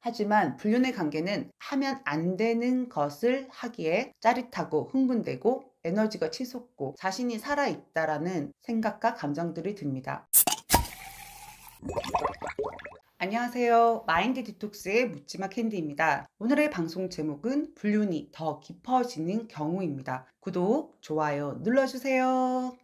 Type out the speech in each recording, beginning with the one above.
하지만 불륜의 관계는 하면 안 되는 것을 하기에 짜릿하고 흥분되고 에너지가 치솟고 자신이 살아있다라는 생각과 감정들이 듭니다. 안녕하세요. 마인드 디톡스의 묻지마 캔디입니다. 오늘의 방송 제목은 불륜이 더 깊어지는 경우입니다. 구독, 좋아요 눌러주세요.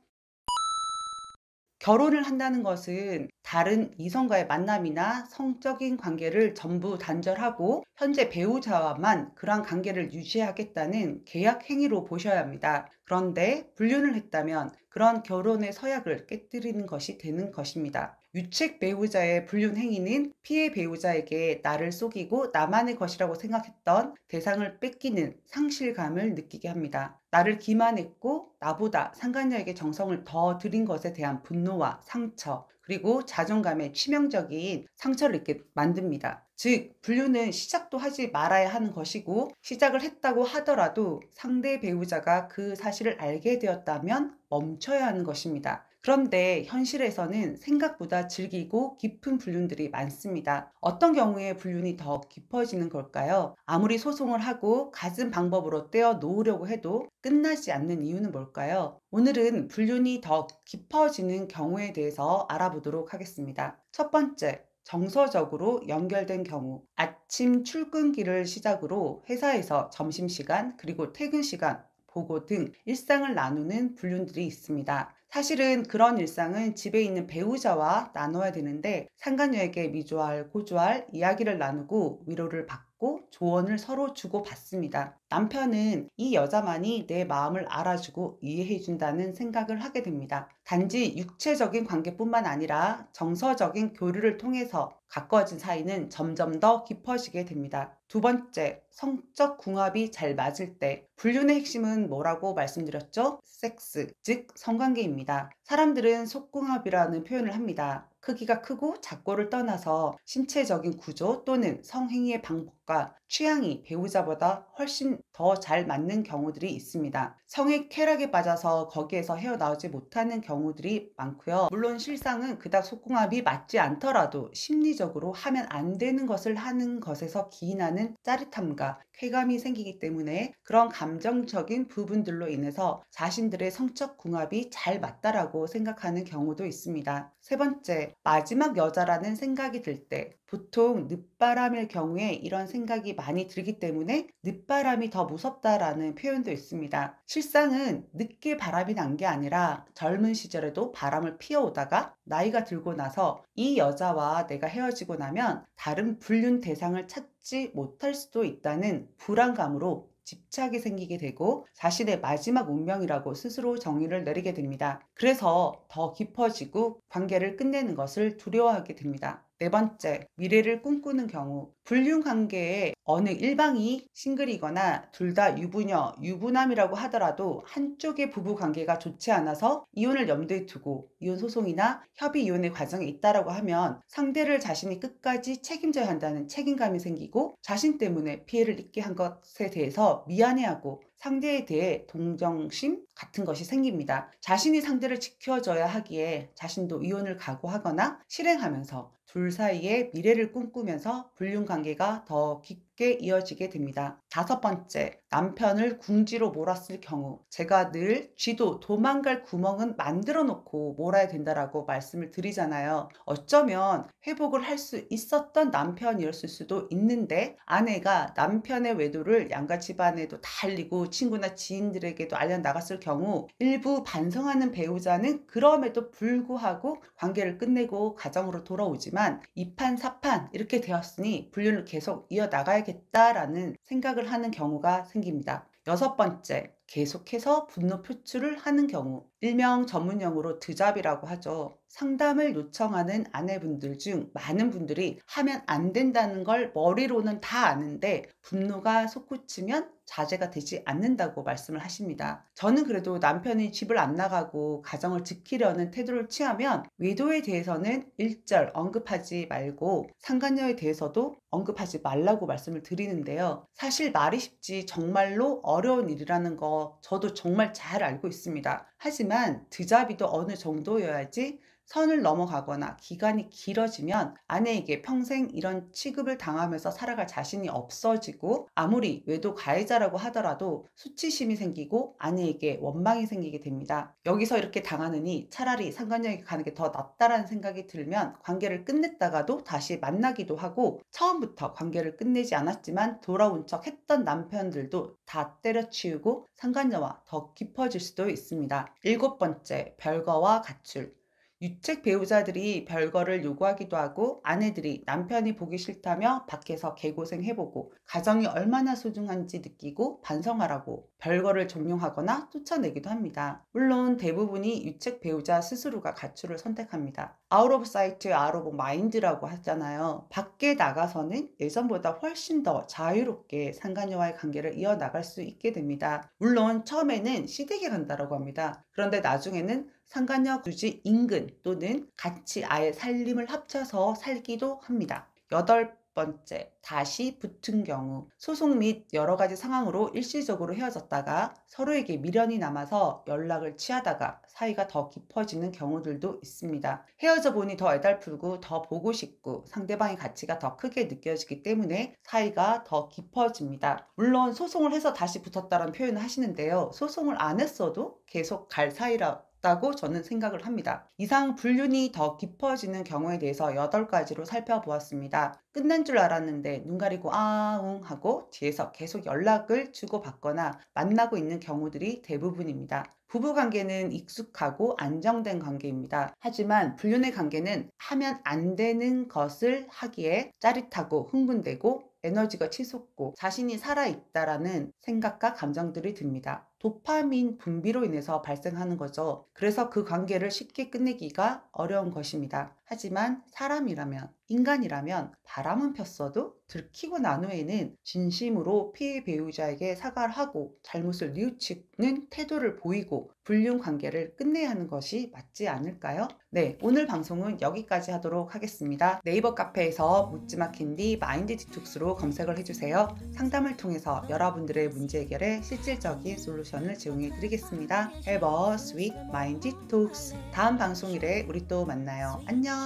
결혼을 한다는 것은 다른 이성과의 만남이나 성적인 관계를 전부 단절하고 현재 배우자와만 그러한 관계를 유지하겠다는 계약 행위로 보셔야 합니다. 그런데 불륜을 했다면 그런 결혼의 서약을 깨뜨리는 것이 되는 것입니다. 유책 배우자의 불륜 행위는 피해 배우자에게 나를 속이고 나만의 것이라고 생각했던 대상을 뺏기는 상실감을 느끼게 합니다. 나를 기만했고 나보다 상간녀에게 정성을 더 들인 것에 대한 분노와 상처, 그리고 자존감에 치명적인 상처를 입게 만듭니다. 즉, 불륜은 시작도 하지 말아야 하는 것이고, 시작을 했다고 하더라도 상대 배우자가 그 사실을 알게 되었다면 멈춰야 하는 것입니다. 그런데 현실에서는 생각보다 질기고 깊은 불륜들이 많습니다. 어떤 경우에 불륜이 더 깊어지는 걸까요? 아무리 소송을 하고 갖은 방법으로 떼어 놓으려고 해도 끝나지 않는 이유는 뭘까요? 오늘은 불륜이 더 깊어지는 경우에 대해서 알아보도록 하겠습니다. 첫 번째, 정서적으로 연결된 경우. 아침 출근길을 시작으로 회사에서 점심시간 그리고 퇴근시간, 보고 등 일상을 나누는 불륜들이 있습니다. 사실은 그런 일상은 집에 있는 배우자와 나눠야 되는데 상간녀에게 미조알, 고조알 이야기를 나누고 위로를 받고 조언을 서로 주고받습니다. 남편은 이 여자만이 내 마음을 알아주고 이해해준다는 생각을 하게 됩니다. 단지 육체적인 관계뿐만 아니라 정서적인 교류를 통해서 가까워진 사이는 점점 더 깊어지게 됩니다. 두 번째, 성적 궁합이 잘 맞을 때. 불륜의 핵심은 뭐라고 말씀드렸죠? 섹스, 즉 성관계입니다. 사람들은 속궁합이라는 표현을 합니다. 크기가 크고 작고를 떠나서 신체적인 구조 또는 성행위의 방법과 취향이 배우자보다 훨씬 더 잘 맞는 경우들이 있습니다. 성의 쾌락에 빠져서 거기에서 헤어나오지 못하는 경우들이 많고요. 물론 실상은 그닥 속궁합이 맞지 않더라도 심리적으로 하면 안 되는 것을 하는 것에서 기인하는 짜릿함과 쾌감이 생기기 때문에 그런 감정적인 부분들로 인해서 자신들의 성적 궁합이 잘 맞다라고 생각하는 경우도 있습니다. 세 번째, 마지막 여자라는 생각이 들 때. 보통 늦바람일 경우에 이런 생각이 많이 들기 때문에 늦바람이 더 무섭다라는 표현도 있습니다. 실상은 늦게 바람이 난 게 아니라 젊은 시절에도 바람을 피워오다가 나이가 들고 나서 이 여자와 내가 헤어지고 나면 다른 불륜 대상을 찾지 못할 수도 있다는 불안감으로 집착이 생기게 되고 자신의 마지막 운명이라고 스스로 정의를 내리게 됩니다. 그래서 더 깊어지고 관계를 끝내는 것을 두려워하게 됩니다. 네 번째, 미래를 꿈꾸는 경우. 불륜 관계에 어느 일방이 싱글이거나 둘 다 유부녀, 유부남이라고 하더라도 한쪽의 부부 관계가 좋지 않아서 이혼을 염두에 두고 이혼 소송이나 협의 이혼의 과정에 있다라고 하면 상대를 자신이 끝까지 책임져야 한다는 책임감이 생기고 자신 때문에 피해를 입게 한 것에 대해서 미안해하고 상대에 대해 동정심 같은 것이 생깁니다. 자신이 상대를 지켜줘야 하기에 자신도 이혼을 각오하거나 실행하면서 둘 사이에 미래를 꿈꾸면서 불륜 관계가 더 깊게 이어지게 됩니다. 다섯 번째, 남편을 궁지로 몰았을 경우. 제가 늘 쥐도 도망갈 구멍은 만들어 놓고 몰아야 된다라고 말씀을 드리잖아요. 어쩌면 회복을 할 수 있었던 남편이었을 수도 있는데 아내가 남편의 외도를 양가 집안에도 다 알리고 친구나 지인들에게도 알려나갔을 경우 일부 반성하는 배우자는 그럼에도 불구하고 관계를 끝내고 가정으로 돌아오지만 이판사판 이렇게 되었으니 불륜을 계속 이어나가야겠다라는 생각을 하는 경우가 생깁니다. 여섯 번째, 계속해서 분노 표출을 하는 경우. 일명 전문용어로 드잡이라고 하죠. 상담을 요청하는 아내분들 중 많은 분들이 하면 안 된다는 걸 머리로는 다 아는데 분노가 솟구치면 자제가 되지 않는다고 말씀을 하십니다. 저는 그래도 남편이 집을 안 나가고 가정을 지키려는 태도를 취하면 외도에 대해서는 일절 언급하지 말고 상간녀에 대해서도 언급하지 말라고 말씀을 드리는데요. 사실 말이 쉽지 정말로 어려운 일이라는 거 저도 정말 잘 알고 있습니다. 하지만 드잡이도 어느 정도여야지 선을 넘어가거나 기간이 길어지면 아내에게 평생 이런 취급을 당하면서 살아갈 자신이 없어지고, 아무리 외도 가해자라고 하더라도 수치심이 생기고 아내에게 원망이 생기게 됩니다. 여기서 이렇게 당하느니 차라리 상간녀에게 가는 게 더 낫다라는 생각이 들면 관계를 끝냈다가도 다시 만나기도 하고, 처음부터 관계를 끝내지 않았지만 돌아온 척 했던 남편들도 다 때려치우고 상간녀와 더 깊어질 수도 있습니다. 7번째, 별거와 가출. 유책 배우자들이 별거를 요구하기도 하고, 아내들이 남편이 보기 싫다며 밖에서 개고생해보고 가정이 얼마나 소중한지 느끼고 반성하라고 별거를 종용하거나 쫓아내기도 합니다. 물론 대부분이 유책 배우자 스스로가 가출을 선택합니다. 아웃 오브 사이트, 아웃 오브 마인드라고 하잖아요. 밖에 나가서는 예전보다 훨씬 더 자유롭게 상간녀와의 관계를 이어나갈 수 있게 됩니다. 물론 처음에는 시댁에 간다라고 합니다. 그런데 나중에는 상간녀 주지 인근 또는 같이 아예 살림을 합쳐서 살기도 합니다. 8번째, 다시 붙은 경우. 소송 및 여러 가지 상황으로 일시적으로 헤어졌다가 서로에게 미련이 남아서 연락을 취하다가 사이가 더 깊어지는 경우들도 있습니다. 헤어져 보니 더 애달프고 더 보고 싶고 상대방의 가치가 더 크게 느껴지기 때문에 사이가 더 깊어집니다. 물론 소송을 해서 다시 붙었다는 표현을 하시는데요. 소송을 안 했어도 계속 갈 사이라고 저는 생각을 합니다. 이상 불륜이 더 깊어지는 경우에 대해서 8가지로 살펴보았습니다. 끝난 줄 알았는데 눈 가리고 아웅 하고 뒤에서 계속 연락을 주고받거나 만나고 있는 경우들이 대부분입니다. 부부관계는 익숙하고 안정된 관계입니다. 하지만 불륜의 관계는 하면 안 되는 것을 하기에 짜릿하고 흥분되고 에너지가 치솟고 자신이 살아있다라는 생각과 감정들이 듭니다. 도파민 분비로 인해서 발생하는 거죠. 그래서 그 관계를 쉽게 끝내기가 어려운 것입니다. 하지만 사람이라면, 인간이라면 바람은 폈어도 들키고 난 후에는 진심으로 피해 배우자에게 사과를 하고 잘못을 뉘우치는 태도를 보이고 불륜 관계를 끝내야 하는 것이 맞지 않을까요? 네, 오늘 방송은 여기까지 하도록 하겠습니다. 네이버 카페에서 묻지마 캔디 마인드 디톡스로 검색을 해주세요. 상담을 통해서 여러분들의 문제 해결에 실질적인 솔루션을 제공해 드리겠습니다. Have a sweet mind detox. 다음 방송일에 우리 또 만나요. 안녕.